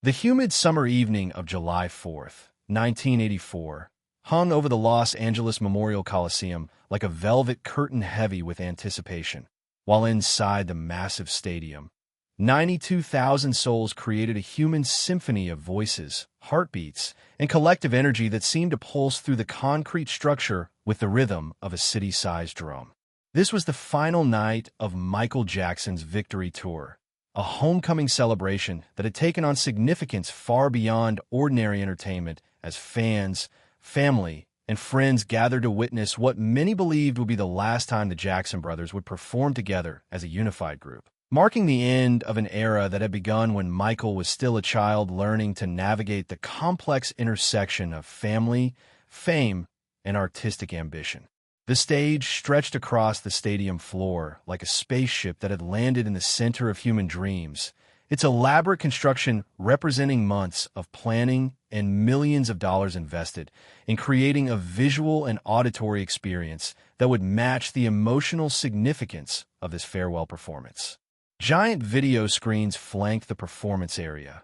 The humid summer evening of July 4th, 1984, hung over the Los Angeles Memorial Coliseum like a velvet curtain heavy with anticipation, while inside the massive stadium, 92,000 souls created a human symphony of voices, heartbeats, and collective energy that seemed to pulse through the concrete structure with the rhythm of a city-sized drum. This was the final night of Michael Jackson's Victory Tour, a homecoming celebration that had taken on significance far beyond ordinary entertainment as fans, family, and friends gathered to witness what many believed would be the last time the Jackson brothers would perform together as a unified group, marking the end of an era that had begun when Michael was still a child learning to navigate the complex intersection of family, fame, and artistic ambition. The stage stretched across the stadium floor like a spaceship that had landed in the center of human dreams, its elaborate construction representing months of planning and millions of dollars invested in creating a visual and auditory experience that would match the emotional significance of this farewell performance. Giant video screens flanked the performance area,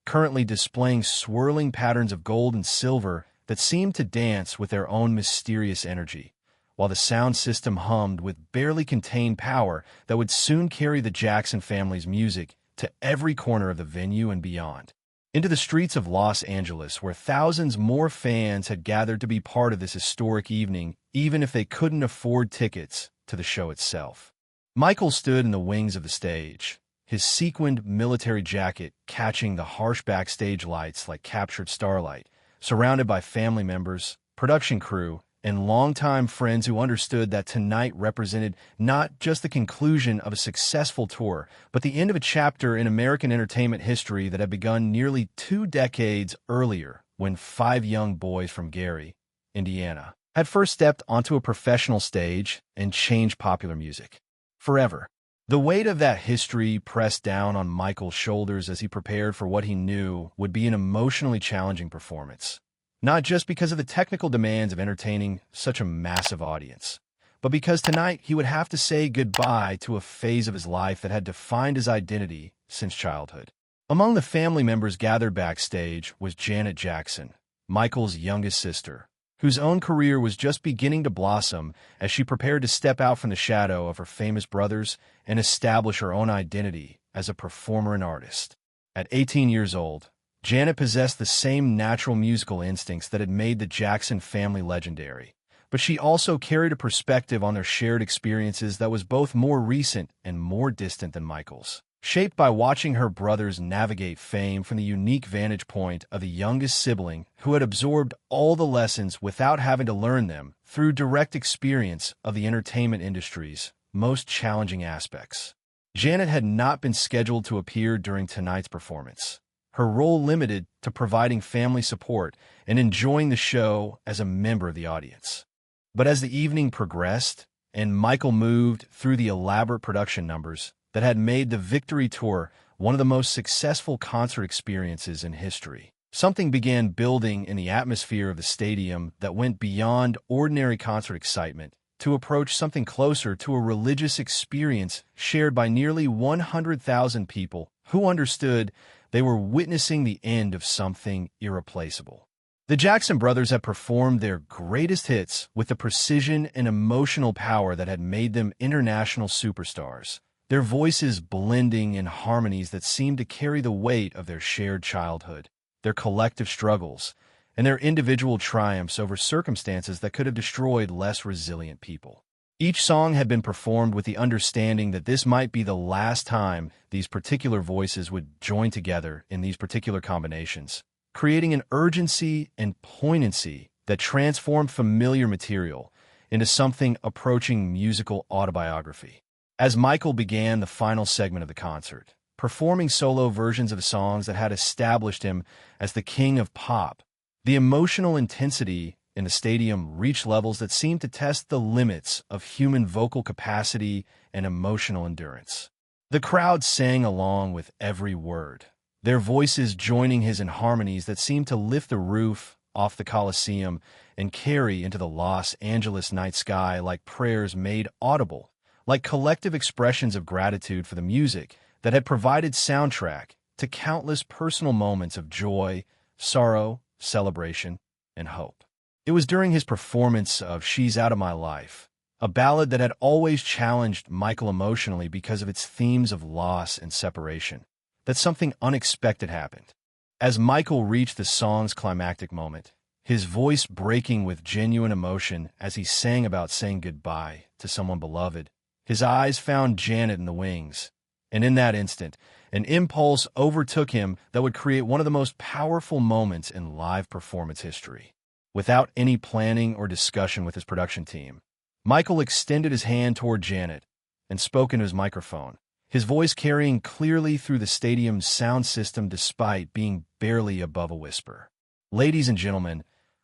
currently displaying swirling patterns of gold and silver that seemed to dance with their own mysterious energy, while the sound system hummed with barely contained power that would soon carry the Jackson family's music to every corner of the venue and beyond, into the streets of Los Angeles, where thousands more fans had gathered to be part of this historic evening, even if they couldn't afford tickets to the show itself. Michael stood in the wings of the stage, his sequined military jacket catching the harsh backstage lights like captured starlight, surrounded by family members, production crew, and longtime friends who understood that tonight represented not just the conclusion of a successful tour, but the end of a chapter in American entertainment history that had begun nearly 2 decades earlier when 5 young boys from Gary, Indiana, had first stepped onto a professional stage and changed popular music forever. The weight of that history pressed down on Michael's shoulders as he prepared for what he knew would be an emotionally challenging performance. Not just because of the technical demands of entertaining such a massive audience, but because tonight he would have to say goodbye to a phase of his life that had defined his identity since childhood. Among the family members gathered backstage was Janet Jackson, Michael's youngest sister, whose own career was just beginning to blossom as she prepared to step out from the shadow of her famous brothers and establish her own identity as a performer and artist. At 18 years old, Janet possessed the same natural musical instincts that had made the Jackson family legendary, but she also carried a perspective on their shared experiences that was both more recent and more distant than Michael's, shaped by watching her brothers navigate fame from the unique vantage point of the youngest sibling who had absorbed all the lessons without having to learn them through direct experience of the entertainment industry's most challenging aspects. Janet had not been scheduled to appear during tonight's performance, her role limited to providing family support and enjoying the show as a member of the audience. But as the evening progressed and Michael moved through the elaborate production numbers that had made the Victory Tour one of the most successful concert experiences in history, something began building in the atmosphere of the stadium that went beyond ordinary concert excitement to approach something closer to a religious experience shared by nearly 100,000 people who understood they were witnessing the end of something irreplaceable. The Jackson brothers had performed their greatest hits with the precision and emotional power that had made them international superstars, their voices blending in harmonies that seemed to carry the weight of their shared childhood, their collective struggles, and their individual triumphs over circumstances that could have destroyed less resilient people. Each song had been performed with the understanding that this might be the last time these particular voices would join together in these particular combinations, creating an urgency and poignancy that transformed familiar material into something approaching musical autobiography. As Michael began the final segment of the concert, performing solo versions of songs that had established him as the king of pop, the emotional intensity in the stadium reached levels that seemed to test the limits of human vocal capacity and emotional endurance. The crowd sang along with every word, their voices joining his in harmonies that seemed to lift the roof off the Coliseum and carry into the Los Angeles night sky like prayers made audible, like collective expressions of gratitude for the music that had provided soundtrack to countless personal moments of joy, sorrow, celebration, and hope. It was during his performance of She's Out of My Life, a ballad that had always challenged Michael emotionally because of its themes of loss and separation, that something unexpected happened. As Michael reached the song's climactic moment, his voice breaking with genuine emotion as he sang about saying goodbye to someone beloved, his eyes found Janet in the wings, and in that instant, an impulse overtook him that would create one of the most powerful moments in live performance history. Without any planning or discussion with his production team, Michael extended his hand toward Janet and spoke into his microphone, his voice carrying clearly through the stadium's sound system despite being barely above a whisper. Ladies and gentlemen,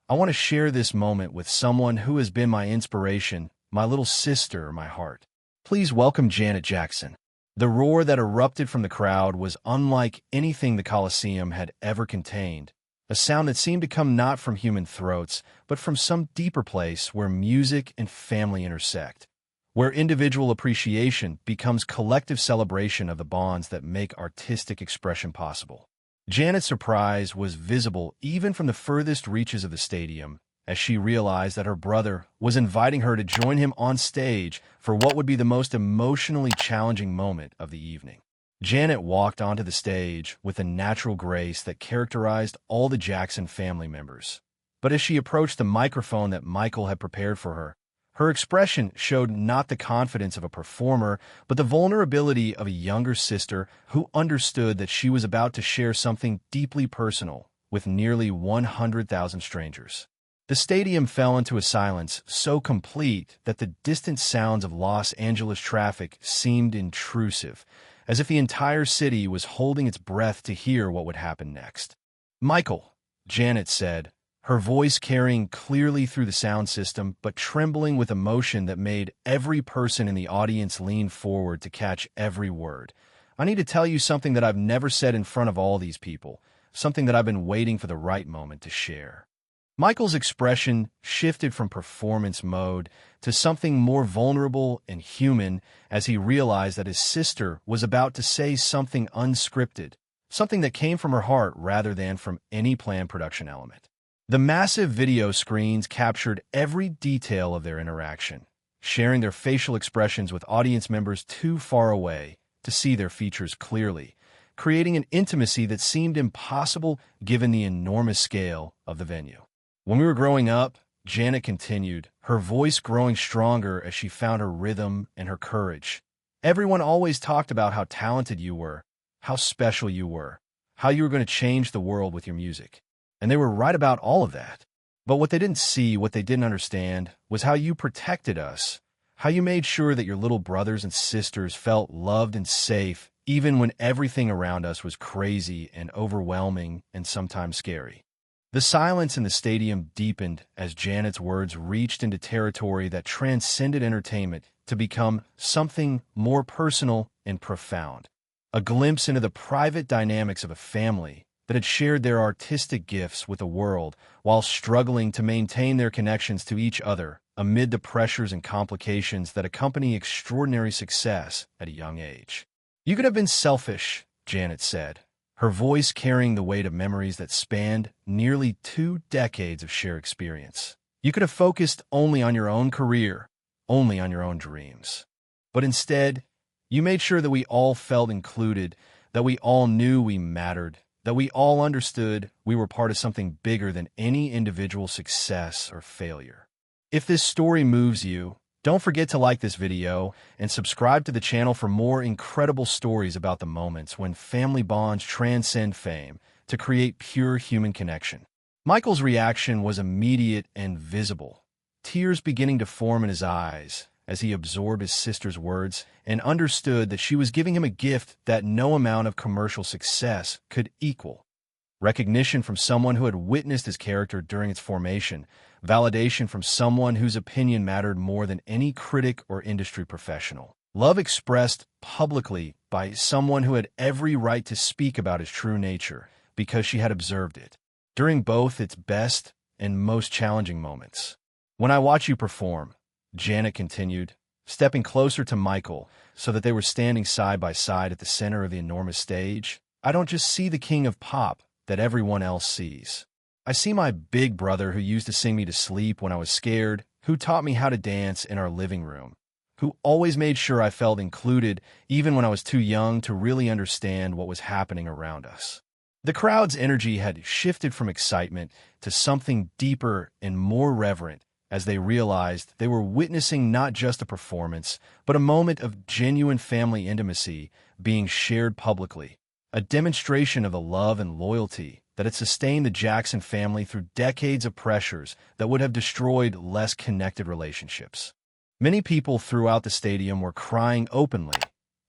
I want to share this moment with someone who has been my inspiration, my little sister, my heart. Please welcome Janet Jackson. The roar that erupted from the crowd was unlike anything the Coliseum had ever contained, a sound that seemed to come not from human throats, but from some deeper place where music and family intersect, where individual appreciation becomes collective celebration of the bonds that make artistic expression possible. Janet's surprise was visible even from the furthest reaches of the stadium, as she realized that her brother was inviting her to join him on stage for what would be the most emotionally challenging moment of the evening. Janet walked onto the stage with a natural grace that characterized all the Jackson family members. But as she approached the microphone that Michael had prepared for her, her expression showed not the confidence of a performer, but the vulnerability of a younger sister who understood that she was about to share something deeply personal with nearly 100,000 strangers. The stadium fell into a silence so complete that the distant sounds of Los Angeles traffic seemed intrusive, as if the entire city was holding its breath to hear what would happen next. "Michael," Janet said, her voice carrying clearly through the sound system but trembling with emotion that made every person in the audience lean forward to catch every word. "I need to tell you something that I've never said in front of all these people, something that I've been waiting for the right moment to share." Michael's expression shifted from performance mode to something more vulnerable and human as he realized that his sister was about to say something unscripted, something that came from her heart rather than from any planned production element. The massive video screens captured every detail of their interaction, sharing their facial expressions with audience members too far away to see their features clearly, creating an intimacy that seemed impossible given the enormous scale of the venue. "When we were growing up," Janet continued, her voice growing stronger as she found her rhythm and her courage, "everyone always talked about how talented you were, how special you were, how you were going to change the world with your music. And they were right about all of that. But what they didn't see, what they didn't understand, was how you protected us, how you made sure that your little brothers and sisters felt loved and safe, even when everything around us was crazy and overwhelming and sometimes scary." The silence in the stadium deepened as Janet's words reached into territory that transcended entertainment to become something more personal and profound, a glimpse into the private dynamics of a family that had shared their artistic gifts with the world while struggling to maintain their connections to each other amid the pressures and complications that accompany extraordinary success at a young age. "You could have been selfish," Janet said, her voice carrying the weight of memories that spanned nearly 2 decades of shared experience. "You could have focused only on your own career, only on your own dreams. But instead, you made sure that we all felt included, that we all knew we mattered, that we all understood we were part of something bigger than any individual success or failure." If this story moves you, don't forget to like this video and subscribe to the channel for more incredible stories about the moments when family bonds transcend fame to create pure human connection. Michael's reaction was immediate and visible, tears beginning to form in his eyes as he absorbed his sister's words and understood that she was giving him a gift that no amount of commercial success could equal. Recognition from someone who had witnessed his character during its formation, validation from someone whose opinion mattered more than any critic or industry professional. Love expressed publicly by someone who had every right to speak about his true nature because she had observed it, during both its best and most challenging moments. "When I watch you perform," Janet continued, stepping closer to Michael so that they were standing side by side at the center of the enormous stage, I don't just see the king of pop that everyone else sees. I see my big brother who used to sing me to sleep when I was scared, who taught me how to dance in our living room, who always made sure I felt included even when I was too young to really understand what was happening around us. The crowd's energy had shifted from excitement to something deeper and more reverent as they realized they were witnessing not just a performance, but a moment of genuine family intimacy being shared publicly, a demonstration of the love and loyalty that had sustained the Jackson family through decades of pressures that would have destroyed less connected relationships. Many people throughout the stadium were crying openly,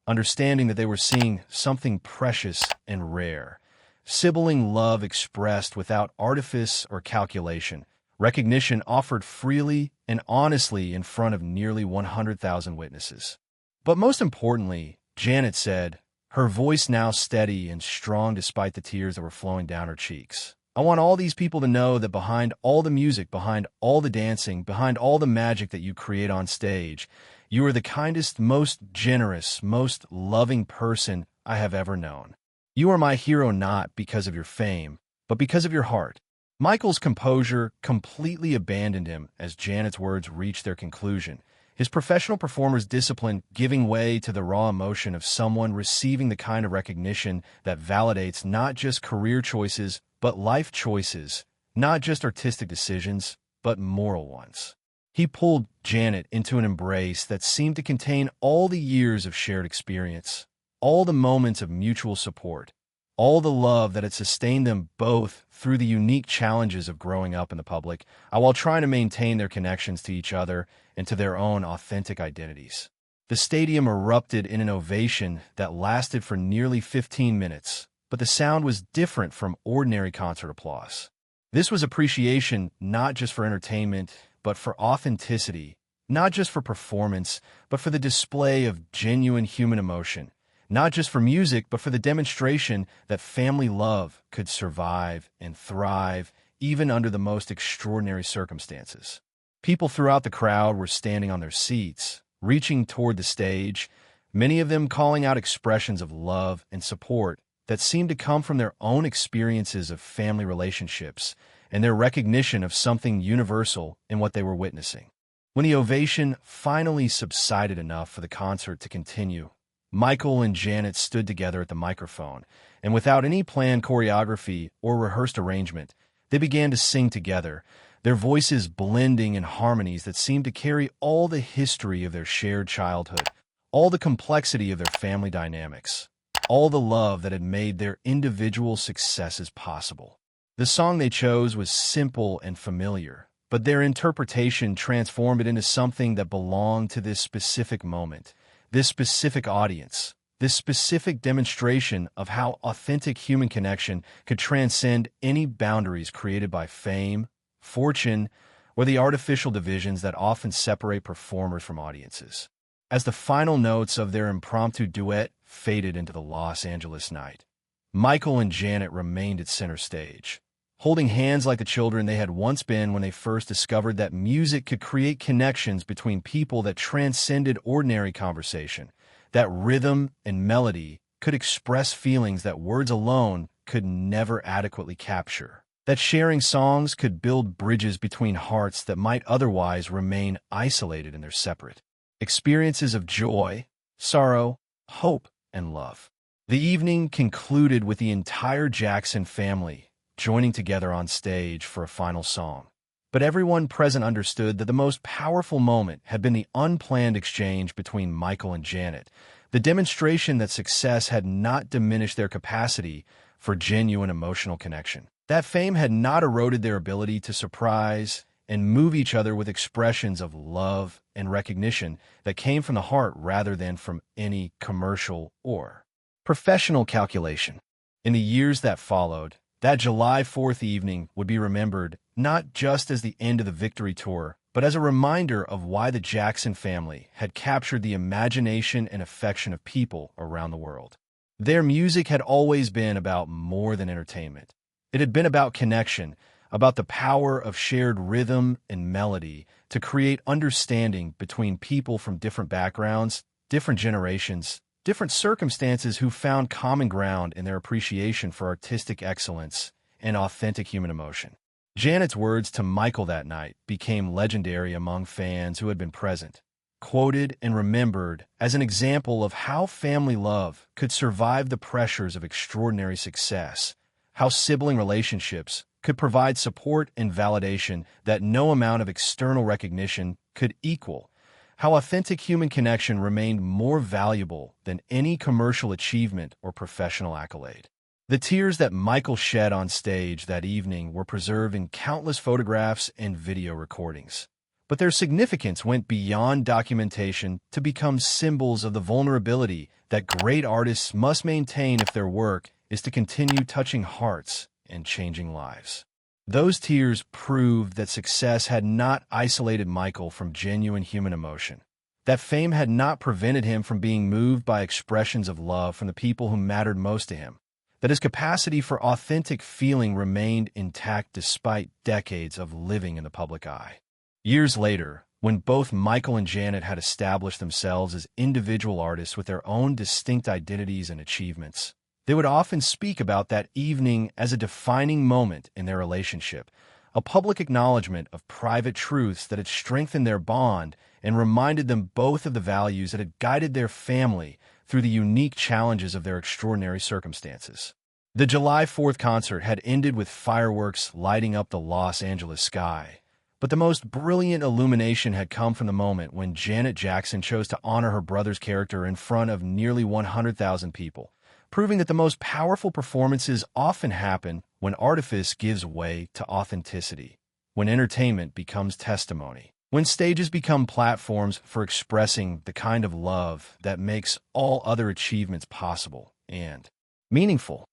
understanding that they were seeing something precious and rare, sibling love expressed without artifice or calculation, recognition offered freely and honestly in front of nearly 100,000 witnesses. But most importantly, Janet said, her voice now steady and strong despite the tears that were flowing down her cheeks, I want all these people to know that behind all the music, behind all the dancing, behind all the magic that you create on stage, you are the kindest, most generous, most loving person I have ever known. You are my hero not because of your fame, but because of your heart. Michael's composure completely abandoned him as Janet's words reached their conclusion, his professional performer's discipline giving way to the raw emotion of someone receiving the kind of recognition that validates not just career choices, but life choices, not just artistic decisions, but moral ones. He pulled Janet into an embrace that seemed to contain all the years of shared experience, all the moments of mutual support, all the love that had sustained them both through the unique challenges of growing up in the public, while trying to maintain their connections to each other and to their own authentic identities. The stadium erupted in an ovation that lasted for nearly 15 minutes, but the sound was different from ordinary concert applause. This was appreciation not just for entertainment, but for authenticity, not just for performance, but for the display of genuine human emotion, not just for music, but for the demonstration that family love could survive and thrive even under the most extraordinary circumstances. People throughout the crowd were standing on their seats, reaching toward the stage, many of them calling out expressions of love and support that seemed to come from their own experiences of family relationships and their recognition of something universal in what they were witnessing. When the ovation finally subsided enough for the concert to continue, Michael and Janet stood together at the microphone, and without any planned choreography or rehearsed arrangement, they began to sing together, their voices blending in harmonies that seemed to carry all the history of their shared childhood, all the complexity of their family dynamics, all the love that had made their individual successes possible. The song they chose was simple and familiar, but their interpretation transformed it into something that belonged to this specific moment, this specific audience, this specific demonstration of how authentic human connection could transcend any boundaries created by fame, fortune, or the artificial divisions that often separate performers from audiences. As the final notes of their impromptu duet faded into the Los Angeles night, Michael and Janet remained at center stage, holding hands like the children they had once been when they first discovered that music could create connections between people that transcended ordinary conversation, that rhythm and melody could express feelings that words alone could never adequately capture, that sharing songs could build bridges between hearts that might otherwise remain isolated in their separate experiences of joy, sorrow, hope, and love. The evening concluded with the entire Jackson family joining together on stage for a final song. But everyone present understood that the most powerful moment had been the unplanned exchange between Michael and Janet, the demonstration that success had not diminished their capacity for genuine emotional connection. That fame had not eroded their ability to surprise and move each other with expressions of love and recognition that came from the heart rather than from any commercial or professional calculation. In the years that followed, that July 4th evening would be remembered not just as the end of the victory tour, but as a reminder of why the Jackson family had captured the imagination and affection of people around the world. Their music had always been about more than entertainment. It had been about connection, about the power of shared rhythm and melody to create understanding between people from different backgrounds, different generations, different circumstances who found common ground in their appreciation for artistic excellence and authentic human emotion. Janet's words to Michael that night became legendary among fans who had been present, quoted and remembered as an example of how family love could survive the pressures of extraordinary success, how sibling relationships could provide support and validation that no amount of external recognition could equal, how authentic human connection remained more valuable than any commercial achievement or professional accolade. The tears that Michael shed on stage that evening were preserved in countless photographs and video recordings. But their significance went beyond documentation to become symbols of the vulnerability that great artists must maintain if their work is to continue touching hearts and changing lives. Those tears proved that success had not isolated Michael from genuine human emotion, that fame had not prevented him from being moved by expressions of love from the people who mattered most to him, that his capacity for authentic feeling remained intact despite decades of living in the public eye. Years later, when both Michael and Janet had established themselves as individual artists with their own distinct identities and achievements, they would often speak about that evening as a defining moment in their relationship, a public acknowledgement of private truths that had strengthened their bond and reminded them both of the values that had guided their family through the unique challenges of their extraordinary circumstances. The July 4th concert had ended with fireworks lighting up the Los Angeles sky, but the most brilliant illumination had come from the moment when Janet Jackson chose to honor her brother's character in front of nearly 100,000 people, proving that the most powerful performances often happen when artifice gives way to authenticity, when entertainment becomes testimony, when stages become platforms for expressing the kind of love that makes all other achievements possible and meaningful.